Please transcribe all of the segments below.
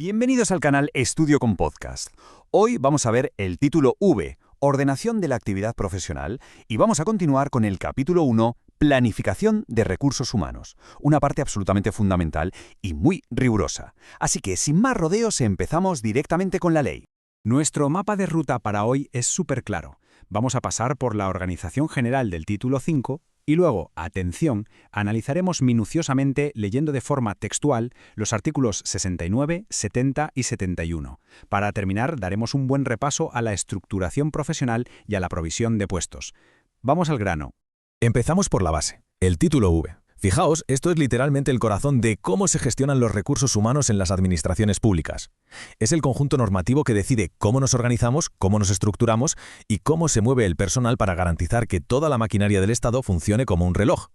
Bienvenidos al canal Estudio con Podcast. Hoy vamos a ver el título V, Ordenación de la actividad profesional, y vamos a continuar con el capítulo 1, Planificación de recursos humanos, una parte absolutamente fundamental y muy rigurosa. Así que, sin más rodeos, empezamos directamente con la ley. Nuestro mapa de ruta para hoy es súper claro. Vamos a pasar por la organización general del título 5 y luego, atención, analizaremos minuciosamente, leyendo de forma textual, los artículos 69, 70 y 71. Para terminar, daremos un buen repaso a la estructuración profesional y a la provisión de puestos. Vamos al grano. Empezamos por la base, el título V. Fijaos, esto es literalmente el corazón de cómo se gestionan los recursos humanos en las administraciones públicas. Es el conjunto normativo que decide cómo nos organizamos, cómo nos estructuramos y cómo se mueve el personal para garantizar que toda la maquinaria del Estado funcione como un reloj.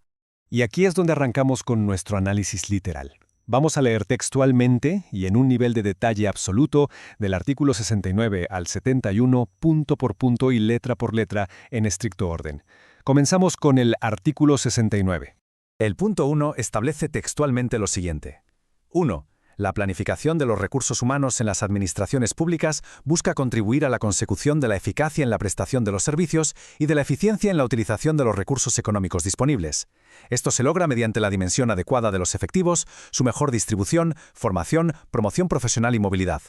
Y aquí es donde arrancamos con nuestro análisis literal. Vamos a leer textualmente y en un nivel de detalle absoluto del artículo 69 al 71, punto por punto y letra por letra en estricto orden. Comenzamos con el artículo 69. El punto 1 establece textualmente lo siguiente. 1. La planificación de los recursos humanos en las administraciones públicas busca contribuir a la consecución de la eficacia en la prestación de los servicios y de la eficiencia en la utilización de los recursos económicos disponibles. Esto se logra mediante la dimensión adecuada de los efectivos, su mejor distribución, formación, promoción profesional y movilidad.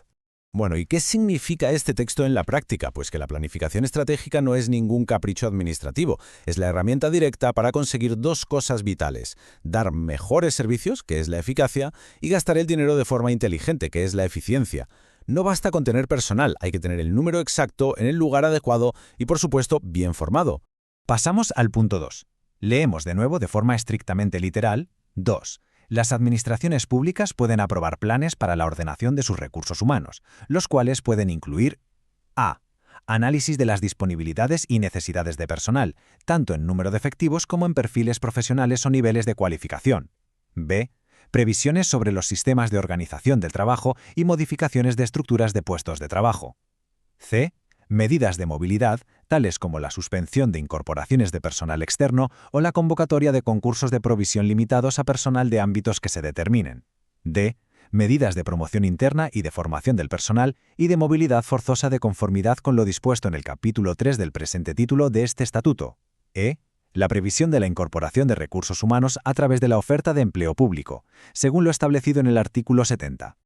Bueno, ¿y qué significa este texto en la práctica? Pues que la planificación estratégica no es ningún capricho administrativo, es la herramienta directa para conseguir dos cosas vitales: dar mejores servicios, que es la eficacia, y gastar el dinero de forma inteligente, que es la eficiencia. No basta con tener personal, hay que tener el número exacto en el lugar adecuado y, por supuesto, bien formado. Pasamos al punto 2. Leemos de nuevo de forma estrictamente literal. 2. Las administraciones públicas pueden aprobar planes para la ordenación de sus recursos humanos, los cuales pueden incluir a. Análisis de las disponibilidades y necesidades de personal, tanto en número de efectivos como en perfiles profesionales o niveles de cualificación. b. Previsiones sobre los sistemas de organización del trabajo y modificaciones de estructuras de puestos de trabajo. c. Medidas de movilidad, tales como la suspensión de incorporaciones de personal externo o la convocatoria de concursos de provisión limitados a personal de ámbitos que se determinen. D. Medidas de promoción interna y de formación del personal y de movilidad forzosa de conformidad con lo dispuesto en el capítulo 3 del presente título de este estatuto. E. La previsión de la incorporación de recursos humanos a través de la oferta de empleo público, según lo establecido en el artículo 70.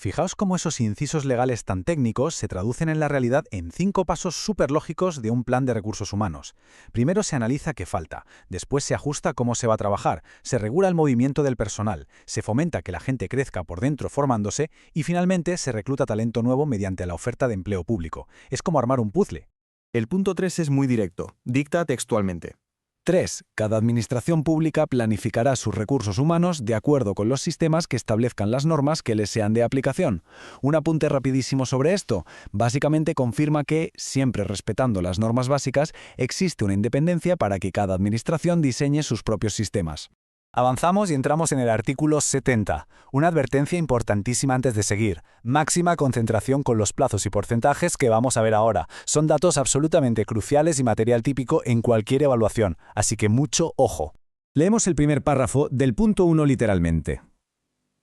Fijaos cómo esos incisos legales tan técnicos se traducen en la realidad en 5 pasos superlógicos de un plan de recursos humanos. Primero se analiza qué falta, después se ajusta cómo se va a trabajar, se regula el movimiento del personal, se fomenta que la gente crezca por dentro formándose y finalmente se recluta talento nuevo mediante la oferta de empleo público. Es como armar un puzzle. El punto 3 es muy directo, dicta textualmente. 3. Cada administración pública planificará sus recursos humanos de acuerdo con los sistemas que establezcan las normas que les sean de aplicación. Un apunte rapidísimo sobre esto. Básicamente confirma que, siempre respetando las normas básicas, existe una independencia para que cada administración diseñe sus propios sistemas. Avanzamos y entramos en el artículo 70, una advertencia importantísima antes de seguir. Máxima concentración con los plazos y porcentajes que vamos a ver ahora. Son datos absolutamente cruciales y material típico en cualquier evaluación, así que mucho ojo. Leemos el primer párrafo del punto 1 literalmente.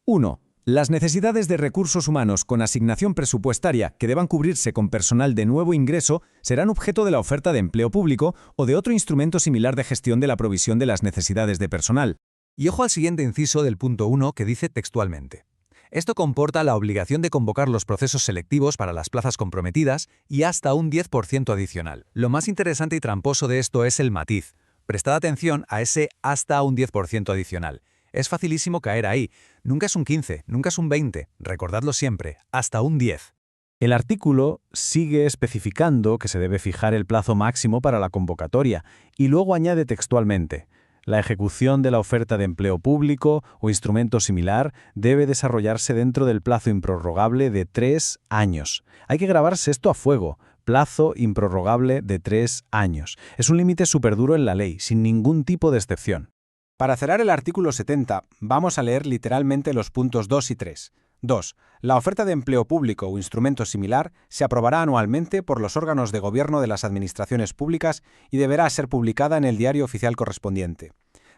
1. Las necesidades de recursos humanos con asignación presupuestaria que deban cubrirse con personal de nuevo ingreso serán objeto de la oferta de empleo público o de otro instrumento similar de gestión de la provisión de las necesidades de personal. Y ojo al siguiente inciso del punto 1 que dice textualmente. Esto comporta la obligación de convocar los procesos selectivos para las plazas comprometidas y hasta un 10% adicional. Lo más interesante y tramposo de esto es el matiz. Prestad atención a ese hasta un 10% adicional. Es facilísimo caer ahí. Nunca es un 15, nunca es un 20. Recordadlo siempre, hasta un 10. El artículo sigue especificando que se debe fijar el plazo máximo para la convocatoria y luego añade textualmente: la ejecución de la oferta de empleo público o instrumento similar debe desarrollarse dentro del plazo improrrogable de 3 años. Hay que grabarse esto a fuego. Plazo improrrogable de 3 años. Es un límite súper duro en la ley, sin ningún tipo de excepción. Para cerrar el artículo 70, vamos a leer literalmente los puntos 2 y 3. 2. La oferta de empleo público o instrumento similar se aprobará anualmente por los órganos de gobierno de las administraciones públicas y deberá ser publicada en el diario oficial correspondiente.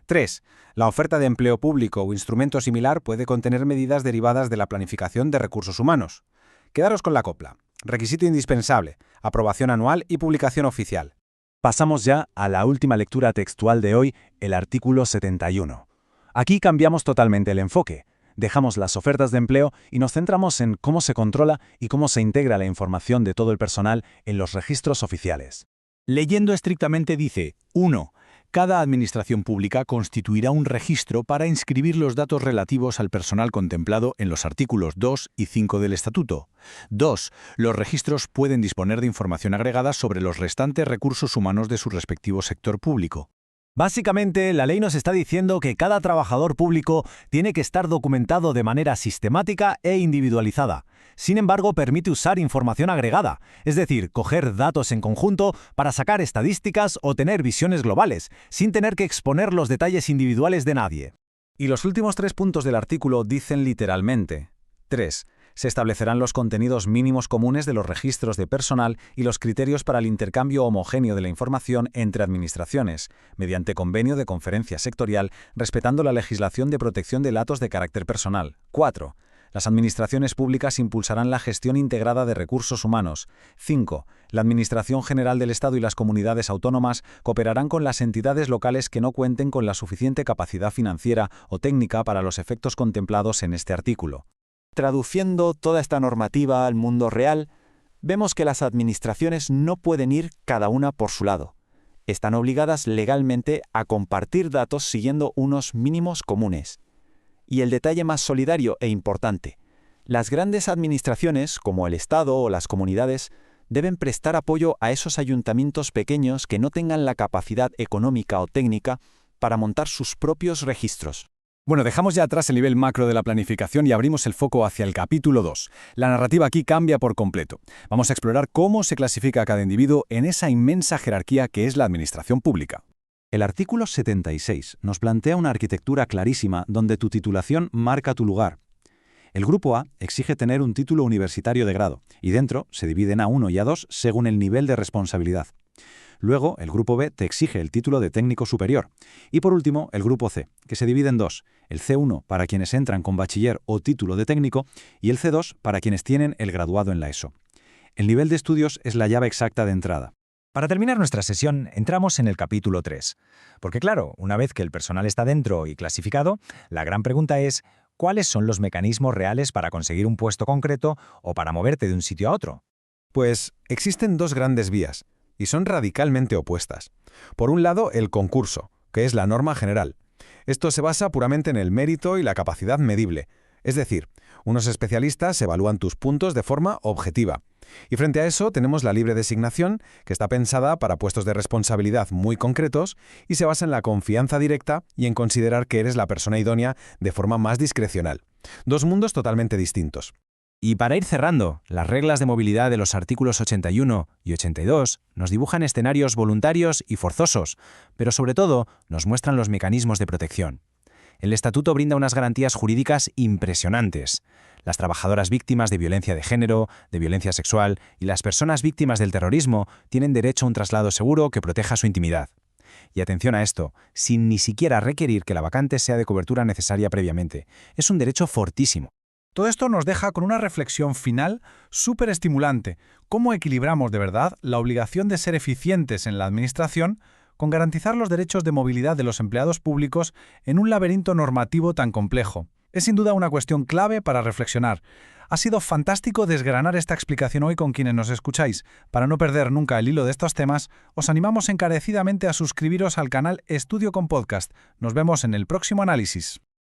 3. La oferta de empleo público o instrumento similar puede contener medidas derivadas de la planificación de recursos humanos. Quedaros con la copla. Requisito indispensable, aprobación anual y publicación oficial. Pasamos ya a la última lectura textual de hoy, el artículo 71. Aquí cambiamos totalmente el enfoque. Dejamos las ofertas de empleo y nos centramos en cómo se controla y cómo se integra la información de todo el personal en los registros oficiales. Leyendo estrictamente dice: 1. Cada administración pública constituirá un registro para inscribir los datos relativos al personal contemplado en los artículos 2 y 5 del Estatuto. 2. Los registros pueden disponer de información agregada sobre los restantes recursos humanos de su respectivo sector público. Básicamente, la ley nos está diciendo que cada trabajador público tiene que estar documentado de manera sistemática e individualizada. Sin embargo, permite usar información agregada, es decir, coger datos en conjunto para sacar estadísticas o tener visiones globales, sin tener que exponer los detalles individuales de nadie. Y los últimos 3 puntos del artículo dicen literalmente: 3. Se establecerán los contenidos mínimos comunes de los registros de personal y los criterios para el intercambio homogéneo de la información entre administraciones, mediante convenio de conferencia sectorial, respetando la legislación de protección de datos de carácter personal. 4. Las administraciones públicas impulsarán la gestión integrada de recursos humanos. 5. La Administración General del Estado y las comunidades autónomas cooperarán con las entidades locales que no cuenten con la suficiente capacidad financiera o técnica para los efectos contemplados en este artículo. Traduciendo toda esta normativa al mundo real, vemos que las administraciones no pueden ir cada una por su lado. Están obligadas legalmente a compartir datos siguiendo unos mínimos comunes. Y el detalle más solidario e importante: las grandes administraciones, como el Estado o las comunidades, deben prestar apoyo a esos ayuntamientos pequeños que no tengan la capacidad económica o técnica para montar sus propios registros. Bueno, dejamos ya atrás el nivel macro de la planificación y abrimos el foco hacia el capítulo 2. La narrativa aquí cambia por completo. Vamos a explorar cómo se clasifica a cada individuo en esa inmensa jerarquía que es la administración pública. El artículo 76 nos plantea una arquitectura clarísima donde tu titulación marca tu lugar. El grupo A exige tener un título universitario de grado, y dentro se divide en A1 y A2 según el nivel de responsabilidad. Luego, el grupo B te exige el título de técnico superior. Y por último, el grupo C, que se divide en 2, el C1 para quienes entran con bachiller o título de técnico y el C2 para quienes tienen el graduado en la ESO. El nivel de estudios es la llave exacta de entrada. Para terminar nuestra sesión, entramos en el capítulo 3. Porque claro, una vez que el personal está dentro y clasificado, la gran pregunta es: ¿cuáles son los mecanismos reales para conseguir un puesto concreto o para moverte de un sitio a otro? Pues existen 2 grandes vías, y son radicalmente opuestas. Por un lado, el concurso, que es la norma general. Esto se basa puramente en el mérito y la capacidad medible. Es decir, unos especialistas evalúan tus puntos de forma objetiva. Y frente a eso tenemos la libre designación, que está pensada para puestos de responsabilidad muy concretos y se basa en la confianza directa y en considerar que eres la persona idónea de forma más discrecional. 2 mundos totalmente distintos. Y para ir cerrando, las reglas de movilidad de los artículos 81 y 82 nos dibujan escenarios voluntarios y forzosos, pero sobre todo nos muestran los mecanismos de protección. El Estatuto brinda unas garantías jurídicas impresionantes. Las trabajadoras víctimas de violencia de género, de violencia sexual y las personas víctimas del terrorismo tienen derecho a un traslado seguro que proteja su intimidad. Y atención a esto, sin ni siquiera requerir que la vacante sea de cobertura necesaria previamente. Es un derecho fortísimo. Todo esto nos deja con una reflexión final súper estimulante. ¿Cómo equilibramos de verdad la obligación de ser eficientes en la administración con garantizar los derechos de movilidad de los empleados públicos en un laberinto normativo tan complejo? Es sin duda una cuestión clave para reflexionar. Ha sido fantástico desgranar esta explicación hoy con quienes nos escucháis. Para no perder nunca el hilo de estos temas, os animamos encarecidamente a suscribiros al canal Estudio con Podcast. Nos vemos en el próximo análisis.